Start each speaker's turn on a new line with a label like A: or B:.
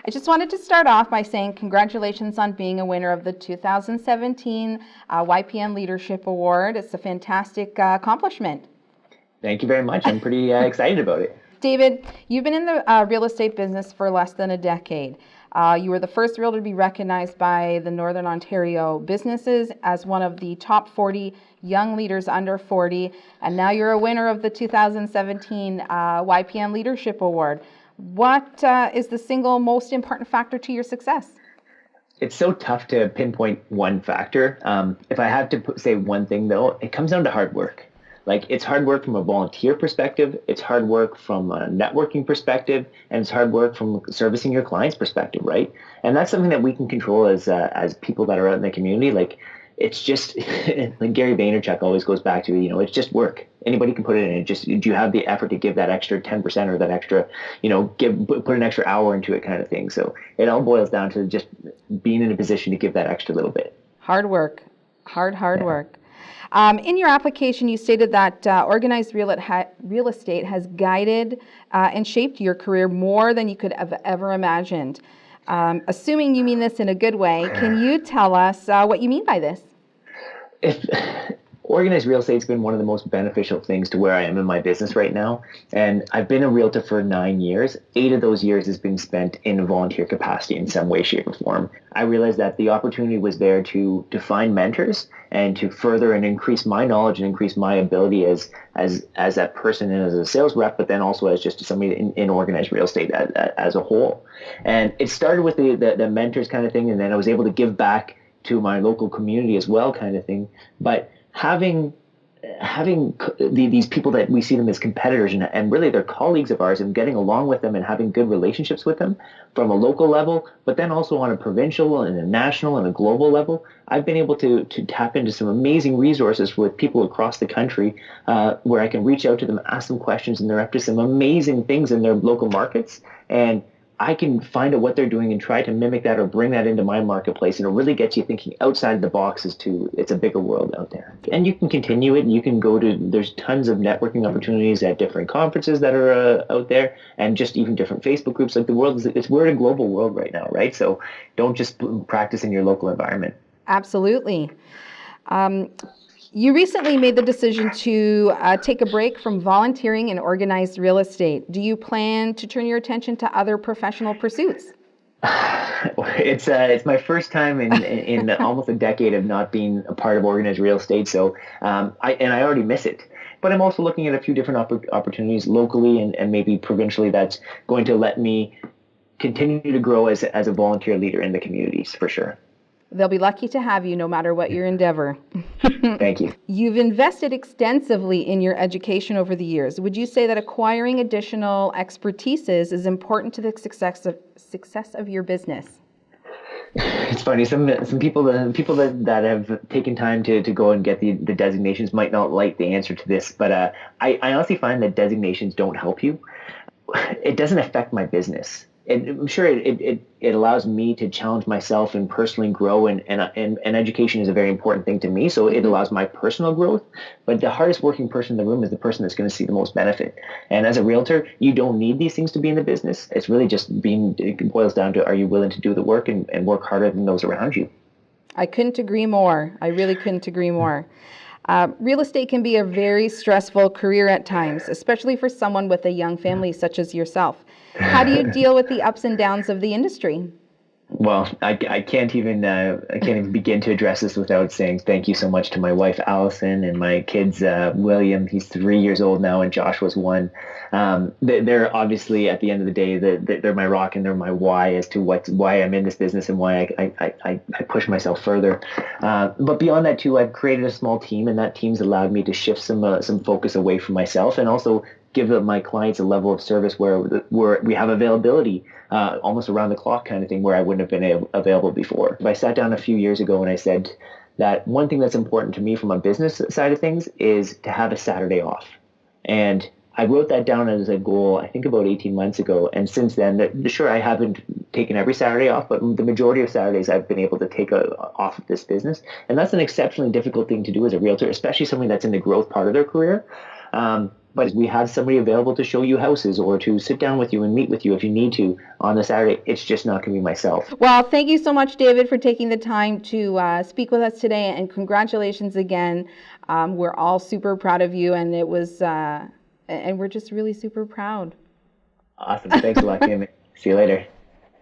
A: I just wanted to start off by saying congratulations on being a winner of the 2017 YPN Leadership Award. It's a fantastic accomplishment.
B: Thank you very much. I'm pretty excited about it.
A: David, you've been in the real estate business for less than a decade. You were the first realtor to be recognized by the Northern Ontario businesses as one of the top 40 young leaders under 40, and now you're a winner of the 2017 YPN Leadership Award. What is the single most important factor to your success?
B: It's so tough to pinpoint one factor. If I have to say one thing, though, it comes down to hard work. Like, it's hard work from a volunteer perspective, it's hard work from a networking perspective, and it's hard work from servicing your clients' perspective, right? And that's something that we can control as people that are out in the community. Like, it's just, like Gary Vaynerchuk always goes back to, it's just work. Anybody can put it in. It just, do you have the effort to give that extra 10% or that extra, put an extra hour into it kind of thing. So it all boils down to just being in a position to give that extra little bit.
A: Hard work, hard work. In your application, you stated that organized real estate has guided and shaped your career more than you could have ever imagined. Assuming you mean this in a good way, can you tell us what you mean by this?
B: If organized real estate has been one of the most beneficial things to where I am in my business right now. And I've been a realtor for 9 years. 8 of those years has been spent in a volunteer capacity in some way, shape, or form. I realized that the opportunity was there to find mentors and to further and increase my knowledge and increase my ability as that person and as a sales rep, but then also as just somebody in organized real estate as a whole. And it started with the mentors kind of thing, and then I was able to give back to my local community as well kind of thing. But having these people that we see them as competitors and really they're colleagues of ours, and getting along with them and having good relationships with them from a local level, but then also on a provincial and a national and a global level, I've been able to tap into some amazing resources with people across the country where I can reach out to them, ask them questions, and they're up to some amazing things in their local markets. And I can find out what they're doing and try to mimic that or bring that into my marketplace. And it really gets you thinking outside the box as to it's a bigger world out there. And you can continue it, and you can there's tons of networking opportunities at different conferences that are out there, and just even different Facebook groups. Like, we're in a global world right now, right? So don't just practice in your local environment.
A: Absolutely. You recently made the decision to take a break from volunteering in organized real estate. Do you plan to turn your attention to other professional pursuits?
B: It's my first time in almost a decade of not being a part of organized real estate. So I already miss it. But I'm also looking at a few different opportunities locally and maybe provincially that's going to let me continue to grow as a volunteer leader in the communities, for sure.
A: They'll be lucky to have you no matter what your endeavor.
B: Thank you.
A: You've invested extensively in your education over the years. Would you say that acquiring additional expertises is important to the success of your business?
B: It's funny. Some people that have taken time to go and get the designations might not like the answer to this, but I honestly find that designations don't help you. It doesn't affect my business. I'm sure it allows me to challenge myself and personally grow, and education is a very important thing to me, so it allows my personal growth. But the hardest working person in the room is the person that's going to see the most benefit. And as a realtor, you don't need these things to be in the business. It's really just it boils down to, are you willing to do the work and work harder than those around you?
A: I couldn't agree more. I really couldn't agree more. Real estate can be a very stressful career at times, especially for someone with a young family such as yourself. How do you deal with the ups and downs of the industry?
B: Well, I can't even begin to address this without saying thank you so much to my wife Allison and my kids William. He's 3 years old now, and Joshua's 1. They're obviously, at the end of the day, they're my rock and they're my why as to why I'm in this business and why I push myself further. But beyond that too, I've created a small team, and that team's allowed me to shift some focus away from myself and also give my clients a level of service where we have availability almost around the clock kind of thing, where I wouldn't have been available before. I sat down a few years ago and I said that one thing that's important to me from a business side of things is to have a Saturday off. And I wrote that down as a goal, I think about 18 months ago. And since then, sure, I haven't taken every Saturday off, but the majority of Saturdays I've been able to take off of this business. And that's an exceptionally difficult thing to do as a realtor, especially somebody that's in the growth part of their career. But we have somebody available to show you houses or to sit down with you and meet with you if you need to on a Saturday. It's just not going to be myself.
A: Well, thank you so much, David, for taking the time to speak with us today, and congratulations again. We're all super proud of you, and and we're just really super proud.
B: Awesome. Thanks a lot, Kim. See you later.